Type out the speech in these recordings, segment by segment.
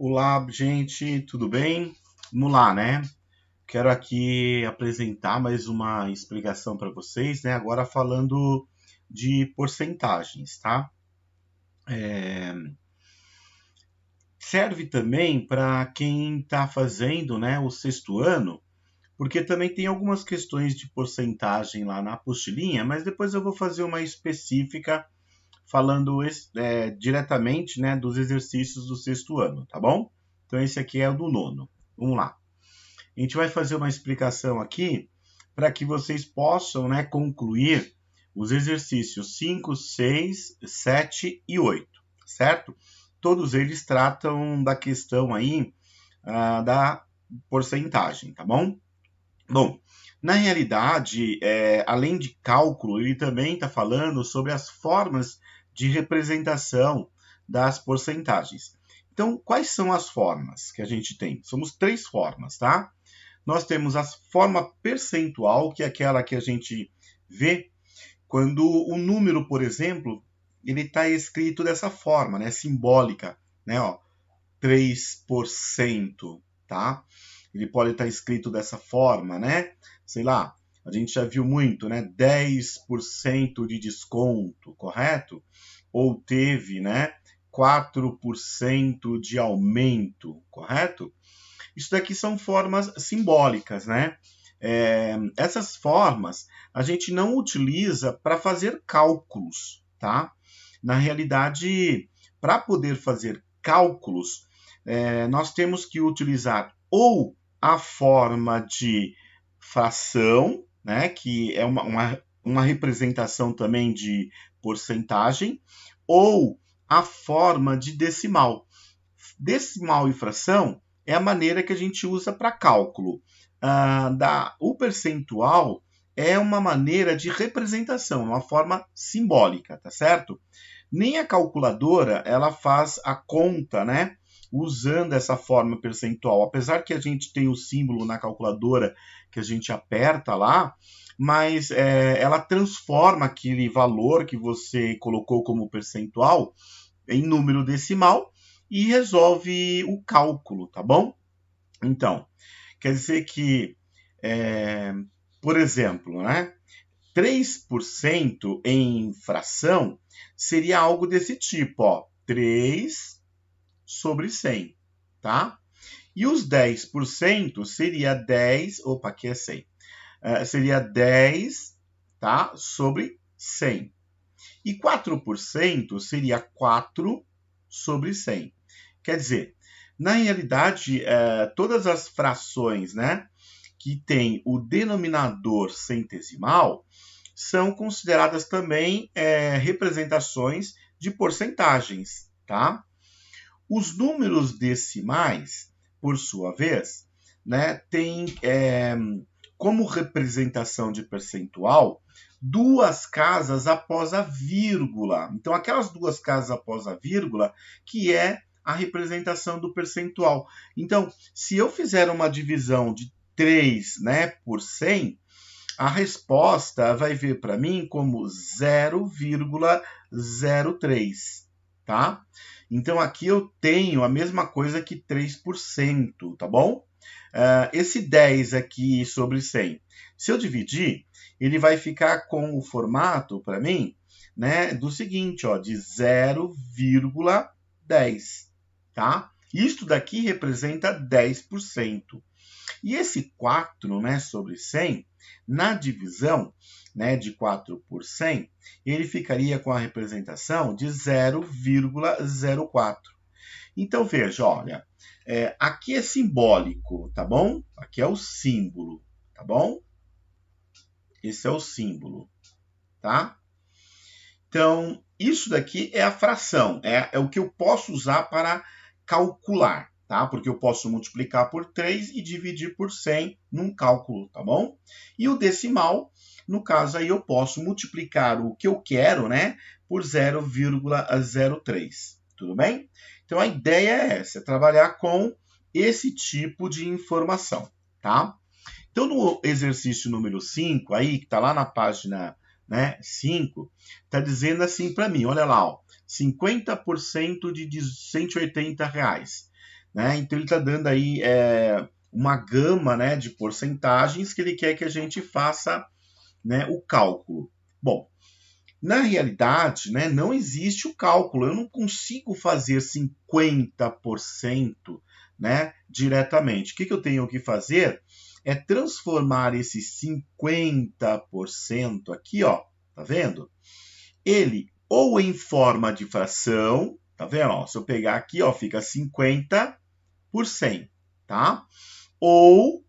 Olá, gente, tudo bem? Vamos lá, né? Quero aqui apresentar mais uma explicação para vocês, né? Agora falando de porcentagens, tá? Serve também para quem está fazendo, né, o sexto ano, porque também tem algumas questões de porcentagem lá na apostilinha, mas depois eu vou fazer uma específica falando diretamente, né, dos exercícios do sexto ano, tá bom? Então esse aqui é o do nono. Vamos lá. A gente vai fazer uma explicação aqui para que vocês possam, né, concluir os exercícios 5, 6, 7 e 8, certo? Todos eles tratam da questão aí da porcentagem, tá bom? Bom, na realidade, além de cálculo, ele também está falando sobre as formas de representação das porcentagens. Então, quais são as formas que a gente tem? Somos três formas, tá? Nós temos a forma percentual, que é aquela que a gente vê quando o número, por exemplo, ele está escrito dessa forma, né, simbólica, né, ó, 3%, tá? Ele pode estar escrito dessa forma, né? Sei lá, a gente já viu muito, né? 10% de desconto, correto? Ou teve, né? 4% de aumento, correto? Isso daqui são formas simbólicas, né? Essas formas a gente não utiliza para fazer cálculos, tá? Na realidade, para poder fazer cálculos, nós temos que utilizar ou a forma de fração, né, que é uma representação também de porcentagem, ou a forma de decimal. Decimal e fração é a maneira que a gente usa para cálculo. O percentual é uma maneira de representação, uma forma simbólica, tá certo? Nem a calculadora ela faz a conta, né? Usando essa forma percentual. Apesar que a gente tem o símbolo na calculadora que a gente aperta lá, mas ela transforma aquele valor que você colocou como percentual em número decimal e resolve o cálculo, tá bom? Então, quer dizer que, por exemplo, né? 3% em fração seria algo desse tipo, ó, 3 sobre 100, tá? E os 10% seria 10, opa, aqui é 100, seria 10, tá? Sobre 100. E 4% seria 4 sobre 100. Quer dizer, na realidade, todas as frações, né, que tem o denominador centesimal são consideradas também representações de porcentagens, tá? Os números decimais, por sua vez, né, têm como representação de percentual duas casas após a vírgula. Então, aquelas duas casas após a vírgula, que é a representação do percentual. Então, se eu fizer uma divisão de 3, né, por 100, a resposta vai vir para mim como 0,03, tá? Então, aqui eu tenho a mesma coisa que 3%, tá bom? Esse 10 aqui sobre 100, se eu dividir, ele vai ficar com o formato, para mim, né, do seguinte, ó, de 0,10, tá? Isto daqui representa 10%. E esse 4, né, sobre 100, na divisão, né, de 4 por 100, ele ficaria com a representação de 0,04. Então, veja, olha, aqui é simbólico, tá bom? Aqui é o símbolo, tá bom? Esse é o símbolo, tá? Então, isso daqui é a fração, é o que eu posso usar para calcular, tá? Porque eu posso multiplicar por 3 e dividir por 100 num cálculo, tá bom? E o decimal, no caso aí, eu posso multiplicar o que eu quero, né, por 0,03, tudo bem? Então, a ideia é essa, é trabalhar com esse tipo de informação, tá? Então, no exercício número 5, aí, que está lá na página, né, 5, está dizendo assim para mim, olha lá, ó, 50% de R$ 180. né? Então ele está dando aí uma gama, né, de porcentagens que ele quer que a gente faça, né, o cálculo. Bom, na realidade, né, não existe o cálculo. Eu não consigo fazer 50%, né, diretamente. O que eu tenho que fazer é transformar esse 50% aqui, ó, tá vendo? Ele ou em forma de fração, tá vendo? Ó, se eu pegar aqui, ó, fica 50 por 100, tá? Ou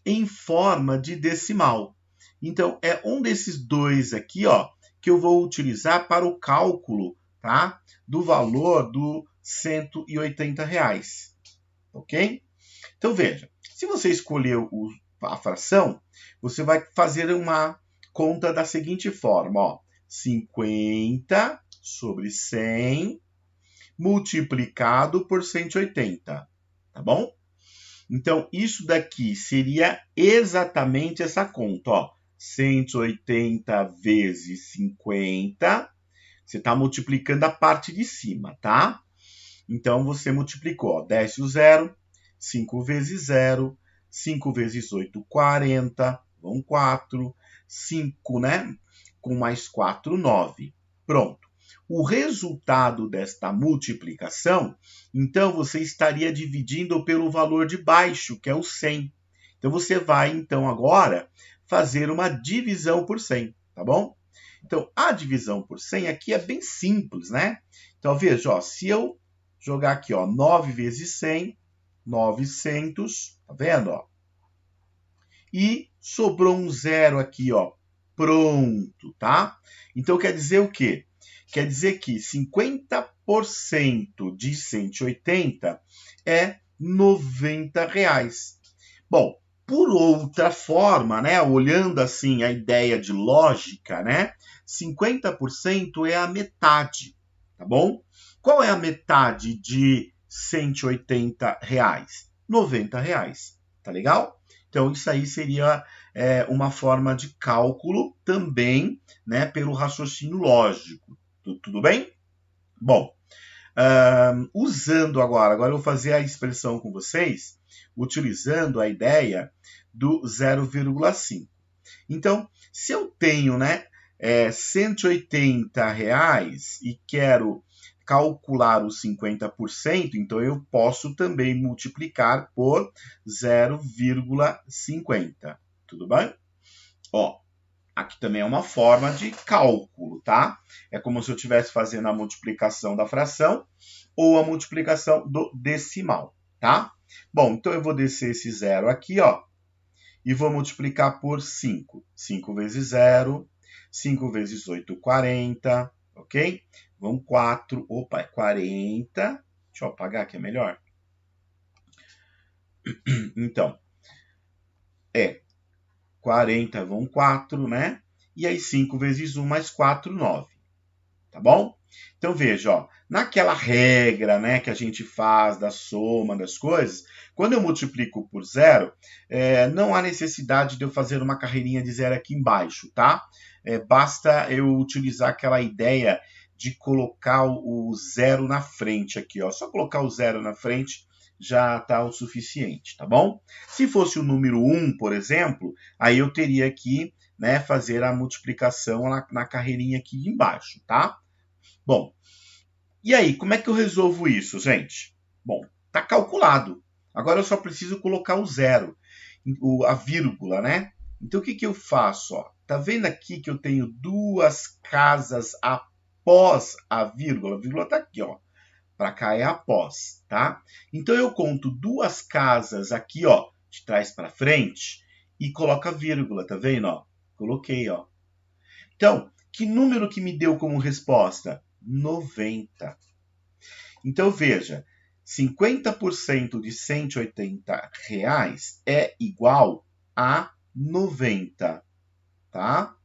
em forma de decimal. Então, é um desses dois aqui, ó, que eu vou utilizar para o cálculo, tá? Do valor do R$180, ok? Então, veja, se você escolheu a fração, você vai fazer uma conta da seguinte forma, ó, 50 sobre 100 multiplicado por 180, tá bom? Então, isso daqui seria exatamente essa conta, ó. 180 vezes 50, você está multiplicando a parte de cima, tá? Então, você multiplicou, ó, desce o zero, 5 vezes 0, 5 vezes 8, 40, vão 4, 5, né? Com mais 4, 9. Pronto. O resultado desta multiplicação, então, você estaria dividindo pelo valor de baixo, que é o 100. Então, você vai, então, agora fazer uma divisão por 100, tá bom? Então, a divisão por 100 aqui é bem simples, né? Então, veja, ó, se eu jogar aqui, ó, 9 vezes 100, 900, tá vendo, ó? E sobrou um zero aqui, ó, pronto, tá? Então, quer dizer o quê? Quer dizer que 50% de 180 é R$90. Bom, por outra forma, né, olhando assim a ideia de lógica, né, 50% é a metade, tá bom? Qual é a metade de R$180? R$90, tá legal? Então, isso aí seria uma forma de cálculo também, né, pelo raciocínio lógico. Tudo bem? Bom, usando agora eu vou fazer a expressão com vocês, utilizando a ideia do 0,5. Então, se eu tenho, né, R$180 e quero calcular os 50%, então eu posso também multiplicar por 0,50. Tudo bem? Ó, aqui também é uma forma de cálculo, tá? É como se eu estivesse fazendo a multiplicação da fração ou a multiplicação do decimal, tá? Bom, então eu vou descer esse zero aqui, ó, e vou multiplicar por 5. 5 vezes 0, 5 vezes 8, 40, ok? Vão 4, opa, é 40. Deixa eu apagar que é melhor. Então, 40 vão 4, né? E aí 5 vezes 1 mais 4, 9. Tá bom? Então veja, ó, naquela regra, né, que a gente faz da soma das coisas, quando eu multiplico por zero, não há necessidade de eu fazer uma carreirinha de zero aqui embaixo, tá? Basta eu utilizar aquela ideia de colocar o zero na frente aqui, ó. Só colocar o zero na frente já está o suficiente, tá bom? Se fosse o número 1, por exemplo, aí eu teria que, né, fazer a multiplicação na carreirinha aqui embaixo, tá? Bom, e aí, como é que eu resolvo isso, gente? Bom, tá calculado. Agora eu só preciso colocar o zero, a vírgula, né? Então, o que eu faço? Ó? Tá vendo aqui que eu tenho duas casas após a vírgula? A vírgula tá aqui, ó. Para cá é após, tá? Então, eu conto duas casas aqui, ó, de trás para frente e coloco a vírgula, tá vendo? Ó? Coloquei, ó. Então, que número que me deu como resposta? 90. Então, veja, 50% de R$180 é igual a 90, tá?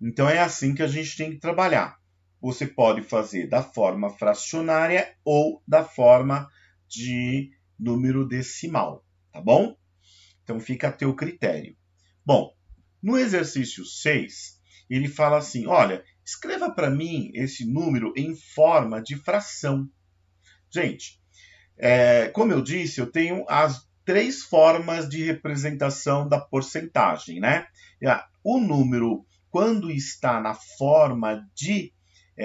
Então, é assim que a gente tem que trabalhar. Você pode fazer da forma fracionária ou da forma de número decimal, tá bom? Então, fica a teu critério. Bom, no exercício 6, ele fala assim, olha, escreva para mim esse número em forma de fração. Gente, Como eu disse, eu tenho as 3 formas de representação da porcentagem, né? O número, quando está na forma de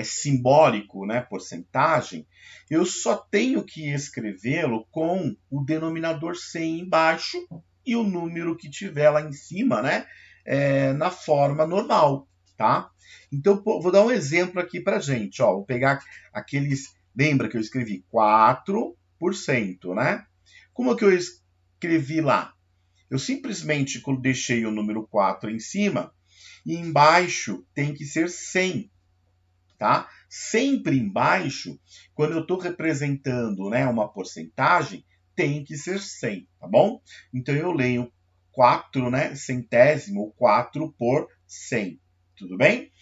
simbólico, né, porcentagem, eu só tenho que escrevê-lo com o denominador 100 embaixo e o número que tiver lá em cima, né, na forma normal, tá? Então, vou dar um exemplo aqui pra gente, ó, vou pegar aqueles, lembra que eu escrevi 4%, né? Como que eu escrevi lá? Eu simplesmente deixei o número 4 em cima e embaixo tem que ser 100, tá? Sempre embaixo, quando eu estou representando, né, uma porcentagem, tem que ser 100, tá bom? Então eu leio 4, né, centésimo, 4 por 100, tudo bem?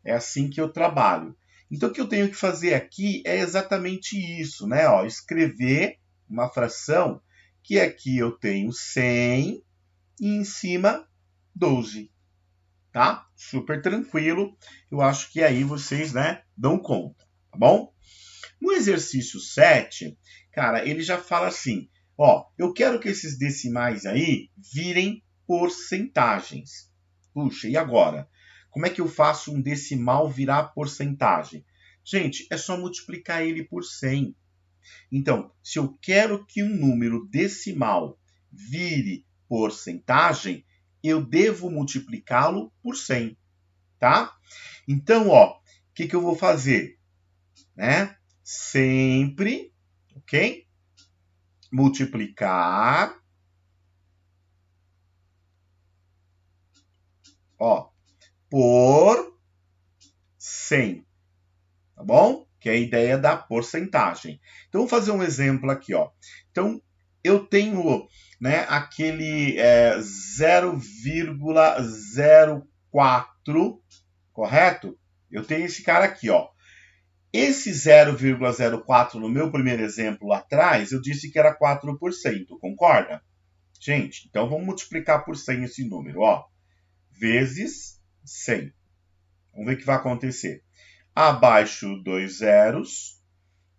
É assim que eu trabalho. Então, o que eu tenho que fazer aqui é exatamente isso, né? Ó, escrever uma fração que aqui eu tenho 100 e em cima 12, tá? Super tranquilo. Eu acho que aí vocês, né, dão conta, tá bom? No exercício 7, cara, ele já fala assim, ó, eu quero que esses decimais aí virem porcentagens. Puxa, e agora? Como é que eu faço um decimal virar porcentagem? Gente, é só multiplicar ele por 100. Então, se eu quero que um número decimal vire porcentagem, eu devo multiplicá-lo por 100, tá? Então, ó, o que eu vou fazer? Né? Sempre, ok? Multiplicar, ó, por 100, tá bom? Que é a ideia da porcentagem. Então, vou fazer um exemplo aqui, ó. Então, eu tenho, né, aquele 0,04, correto? Eu tenho esse cara aqui, ó. Esse 0,04 no meu primeiro exemplo lá atrás, eu disse que era 4%, concorda? Gente, então vamos multiplicar por 100 esse número, ó. Vezes 100. Vamos ver o que vai acontecer. Abaixo 2 zeros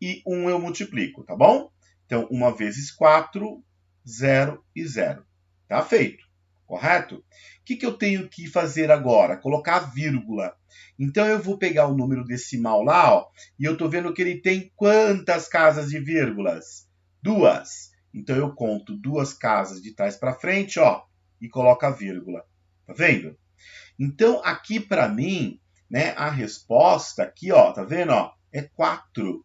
e 1 eu multiplico, tá bom? Então, 1 vezes 4, 0 e 0. Tá feito, correto? O que eu tenho que fazer agora? Colocar vírgula. Então, eu vou pegar o número decimal lá, ó, e eu estou vendo que ele tem quantas casas de vírgulas? 2. Então, eu conto 2 casas de trás para frente, ó, e coloco a vírgula. Tá vendo? Então, aqui para mim, né, a resposta aqui, ó, tá vendo, ó, é 4,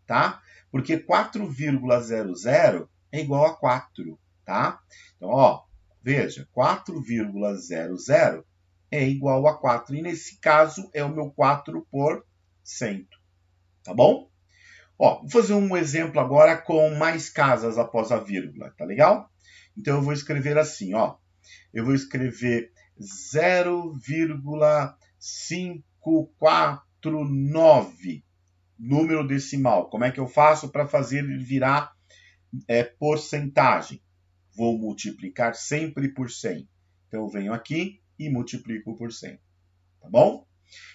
tá? Porque 4,00 é igual a 4, tá? Então, ó, veja, 4,00 é igual a 4. E nesse caso é o meu 4%, tá bom? Ó, vou fazer um exemplo agora com mais casas após a vírgula, tá legal? Então eu vou escrever assim, ó. Eu vou escrever 0,549, número decimal. Como é que eu faço para fazer ele virar porcentagem? Vou multiplicar sempre por 100. Então, eu venho aqui e multiplico por 100. Tá bom?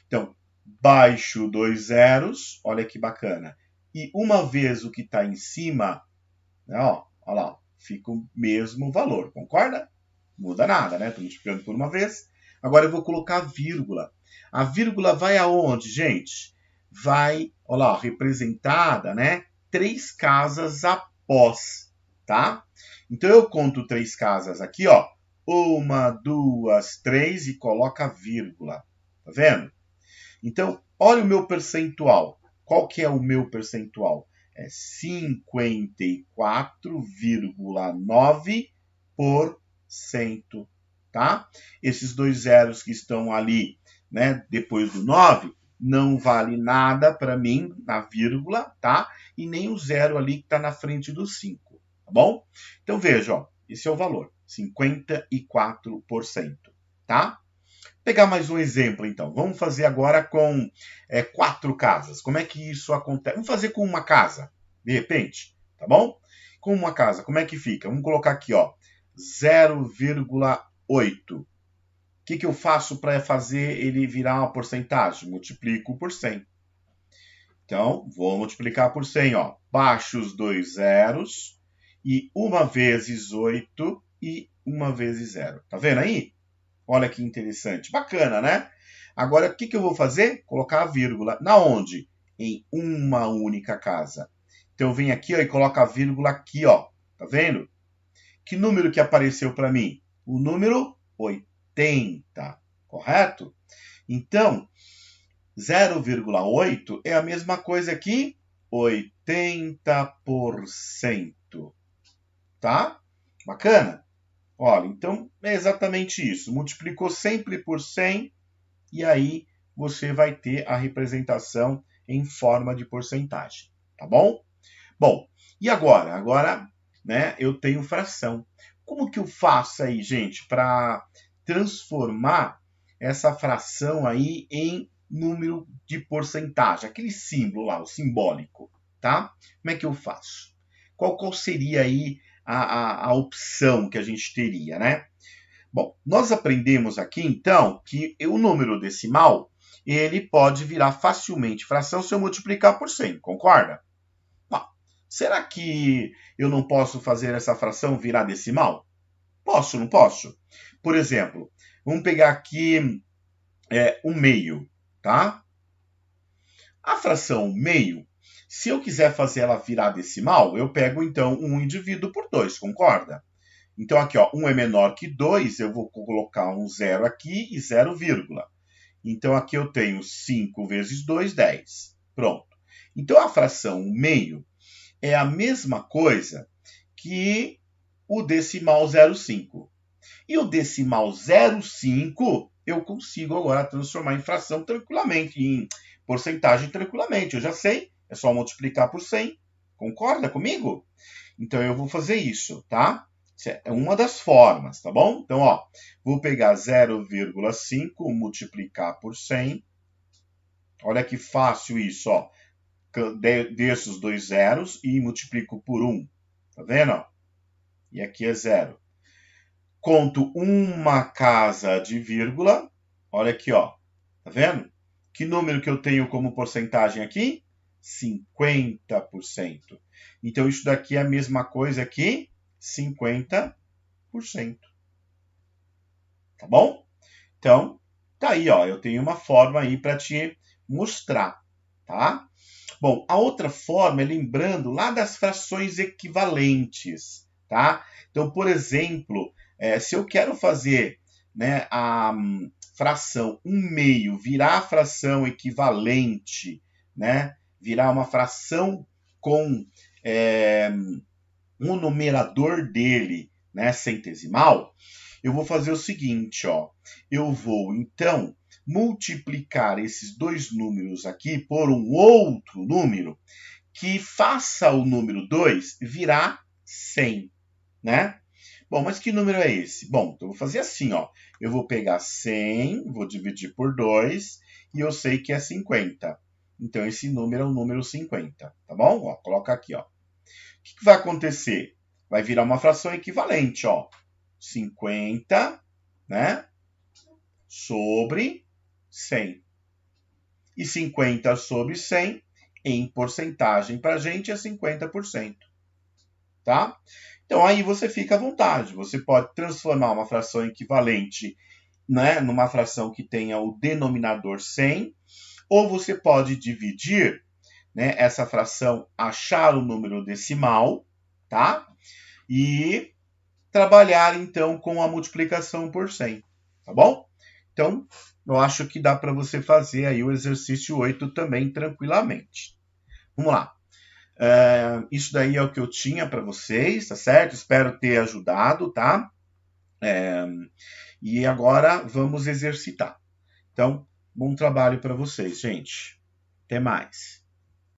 Então, baixo 2 zeros, olha que bacana. E uma vez o que está em cima, né, ó, olha lá, fica o mesmo valor, concorda? Muda nada, né? Estou multiplicando por uma vez. Agora eu vou colocar vírgula. A vírgula vai aonde, gente? Vai, olha lá, representada, né? 3 casas após, tá? Então eu conto 3 casas aqui, ó. 1, 2, 3 e coloca vírgula. Tá vendo? Então, olha o meu percentual. Qual que é o meu percentual? É 54,9%, tá? Esses 2 zeros que estão ali, né, depois do 9, não vale nada para mim na vírgula, tá? E nem o zero ali que está na frente do 5, tá bom? Então, veja, ó, esse é o valor, 54%, tá? Pegar mais um exemplo, então. Vamos fazer agora com 4 casas. Como é que isso acontece? Vamos fazer com uma casa, de repente, tá bom? Com uma casa, como é que fica? Vamos colocar aqui, ó, 0,8. O que eu faço para fazer ele virar uma porcentagem? Multiplico por 100. Então, vou multiplicar por 100, ó. Baixo os dois zeros, e 1 vezes 8, e 1 vezes 0. Tá vendo aí? Olha que interessante. Bacana, né? Agora, o que eu vou fazer? Colocar a vírgula. Na onde? Em uma única casa. Então, eu venho aqui ó, e coloco a vírgula aqui, ó. Tá vendo? Que número que apareceu para mim? O número 80, correto? Então, 0,8 é a mesma coisa que 80%. Tá? Bacana? Olha, então é exatamente isso. Multiplicou sempre por 100 e aí você vai ter a representação em forma de porcentagem. Tá bom? Bom, e agora? Agora, né, eu tenho fração. Como que eu faço aí, gente, para transformar essa fração aí em número de porcentagem? Aquele símbolo lá, o simbólico, tá? Como é que eu faço? Qual seria aí a opção que a gente teria, né? Bom, nós aprendemos aqui, então, que o número decimal, ele pode virar facilmente fração se eu multiplicar por 100, concorda? Bom, será que eu não posso fazer essa fração virar decimal? Posso, não posso? Por exemplo, vamos pegar aqui um meio, tá? A fração meio, se eu quiser fazer ela virar decimal, eu pego, então, 1 e divido por 2, concorda? Então, aqui, ó, 1 é menor que 2, eu vou colocar um zero aqui e 0, vírgula. Então, aqui eu tenho 5 vezes 2, 10. Pronto. Então, a fração meio é a mesma coisa que o decimal 0,5. E o decimal 0,5 eu consigo agora transformar em fração tranquilamente, em porcentagem tranquilamente. Eu já sei, é só multiplicar por 100. Concorda comigo? Então, eu vou fazer isso, tá? É uma das formas, tá bom? Então, ó, vou pegar 0,5, multiplicar por 100. Olha que fácil isso, ó. Desço os dois zeros e multiplico por 1. Tá vendo? E aqui é 0. Conto uma casa de vírgula. Olha aqui, ó. Tá vendo? Que número que eu tenho como porcentagem aqui? 50%. Então, isso daqui é a mesma coisa que 50%. Tá bom? Então, tá aí, ó. Eu tenho uma forma aí para te mostrar, tá? Bom, a outra forma é lembrando lá das frações equivalentes, tá? Então, por exemplo, se eu quero fazer, né, a fração 1/2 virar a fração equivalente, né? Virar uma fração com um numerador dele, né, centesimal, eu vou fazer o seguinte, ó. Eu vou, então, multiplicar esses dois números aqui por um outro número que faça o número 2 virar 100, né? Bom, mas que número é esse? Bom, então eu vou fazer assim, ó. Eu vou pegar 100, vou dividir por 2, e eu sei que é 50. Então, esse número é o número 50, tá bom? Ó, coloca aqui, ó. O que vai acontecer? Vai virar uma fração equivalente, ó. 50, né? Sobre 100. E 50 sobre 100, em porcentagem para a gente, é 50%. Tá? Então, aí você fica à vontade. Você pode transformar uma fração equivalente, né, numa fração que tenha o denominador 100, ou você pode dividir, né, essa fração, achar o número decimal, tá? E trabalhar, então, com a multiplicação por 100, tá bom? Então, eu acho que dá para você fazer aí o exercício 8 também tranquilamente. Vamos lá. Isso daí é o que eu tinha para vocês, tá certo? Espero ter ajudado, tá? E agora vamos exercitar. Então, bom trabalho para vocês, gente. Até mais.